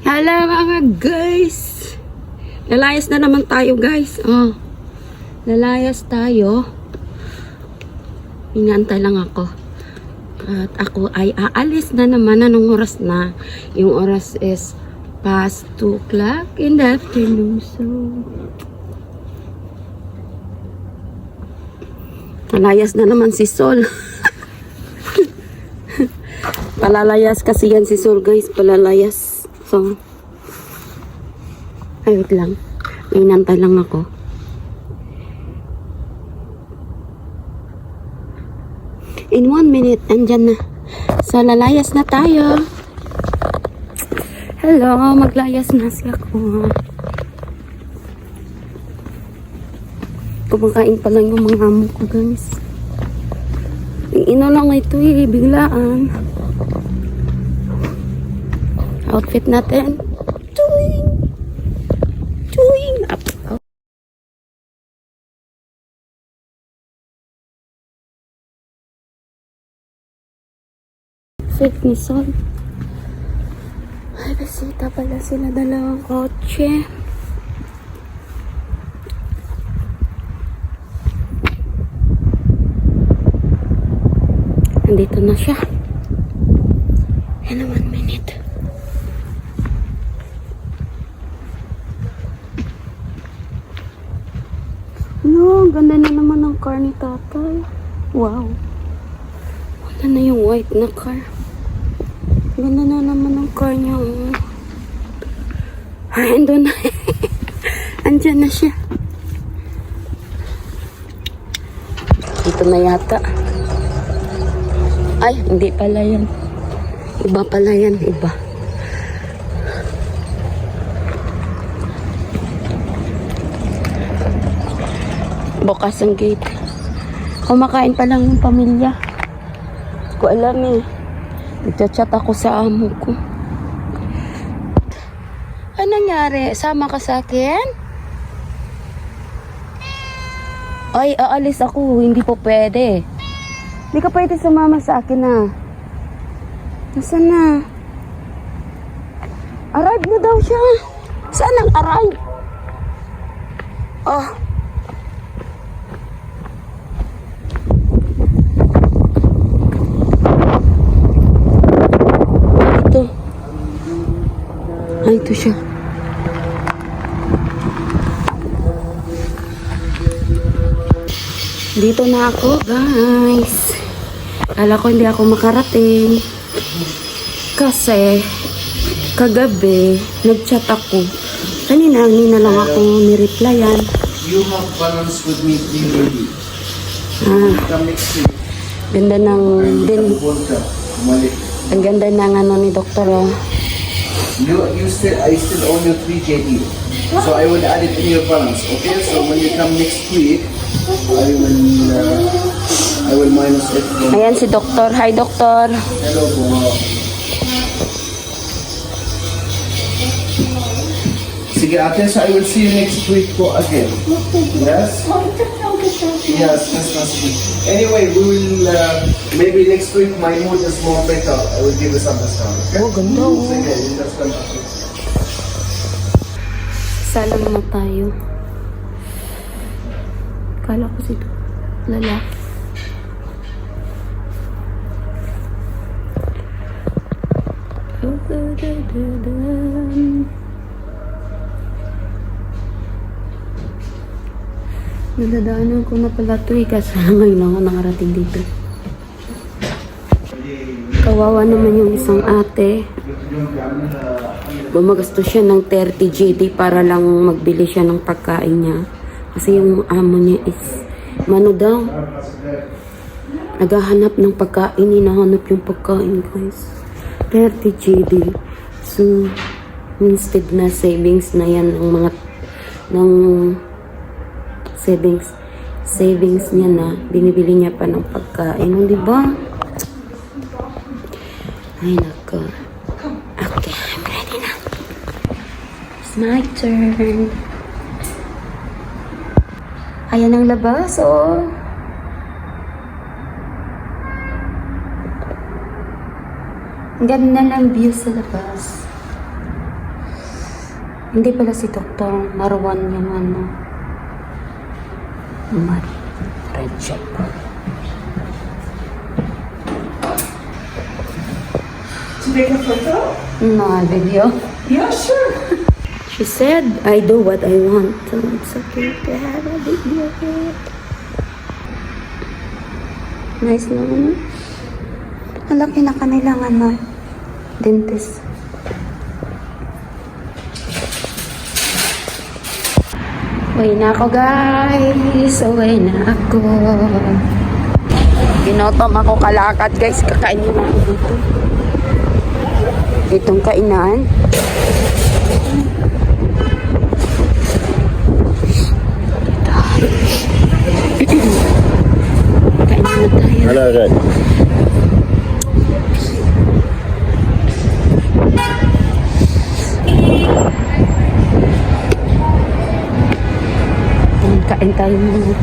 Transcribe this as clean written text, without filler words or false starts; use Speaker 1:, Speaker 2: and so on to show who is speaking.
Speaker 1: Hala mga guys. Lalayas na naman tayo guys. Oh. Lalayas tayo. Inaantay lang ako. At ako ay aalis na naman. Anong oras na? Yung oras is past 2 o'clock in the afternoon. So, lalayas na naman si Sol. Palalayas kasi yan si Sol guys. Palalayas. So, ay wait lang. May inantay lang ako. In 1 minute, andyan na. So, lalayas na tayo. Hello, maglayas na siya ko. Kumakain pa lang yung mga amo ko guys. Ino lang ito eh, biglaan. Outfit natin. Tuwing up. Fit ni Sol. Ay, bisita pala sila dalawang kotse. Nandito na siya. In 1 minute. No, ganda na naman ang car ni tatay. Wow. Wala na yung white na car. Ganda na naman ang car niya. Ay, andun na. Andyan na siya. Dito na yata. Ay, hindi pala yan. Iba pala yan, iba. Bukas ang gate. Kumakain pa lang yung pamilya. Hindi ko alam eh. Nagchat ako sa amo ko. Ano nangyari? Sama ka sa akin? Ay, aalis ako. Hindi po pwede. Hindi ka pwede sumama sa akin na. Nasaan na? Arrive na daw siya. Saan ang arrive? Oh. Ito. Ay, ito siya. Dito na ako, guys. Kala ko hindi ako makarating. Kasi, kagabi, nag-chat ako. Kanina lang ako nireplyan.
Speaker 2: You have balance with me, baby. Come next week.
Speaker 1: Ganda ng ang ganda ng ano ni Doktor. Oh.
Speaker 2: I still own your 3 JD. So I will add it in your balance. Okay? So when you come next week, I will minus it from...
Speaker 1: Ayan si Doktor. Hi, Doktor.
Speaker 2: Hello, po. Sige, ate, so I will see you next week po again. Yes? Yes, Christmas week. Anyway, we will, maybe next week my mood is more better. I will give you some discount. Okay?
Speaker 1: Oh, ganda.
Speaker 2: Sige, you just come back.
Speaker 1: Salam na tayo. Kala ko si lalaki. Nadadaanan ko na pala ito eh, kasi ngayon ako nakarating dito. Kawawa naman yung isang ate. Gumagastos siya ng 30 JD para lang magbili siya ng pagkain niya. Kasi yung amo niya is mano daw. Naghahanap ng pagkain, hinahanap yung pagkain guys. 30 JD. So, instead na savings na yan ng mga savings niya na binibili niya pa ng pagkain, di ba? Ay nako. Okay, I'm ready na. It's my turn. Ayan ang labas, oh. Ang ganda ng view sa labas. Hindi pala si Dr. Marwan yung ano. Red chip.
Speaker 3: To take a photo?
Speaker 1: No, video.
Speaker 3: Yeah, sure.
Speaker 1: She said, I do what I want. So it's okay to have a video. Nice naman. Ang laki na kanilang ano, dentist. Uwi na ako guys. Uwi na ako. Ginotom ako kalakad guys. Kakainin na ako dito. Itong kainan. Kain na tayo.
Speaker 2: Hello, good.
Speaker 1: Kain tayo muna.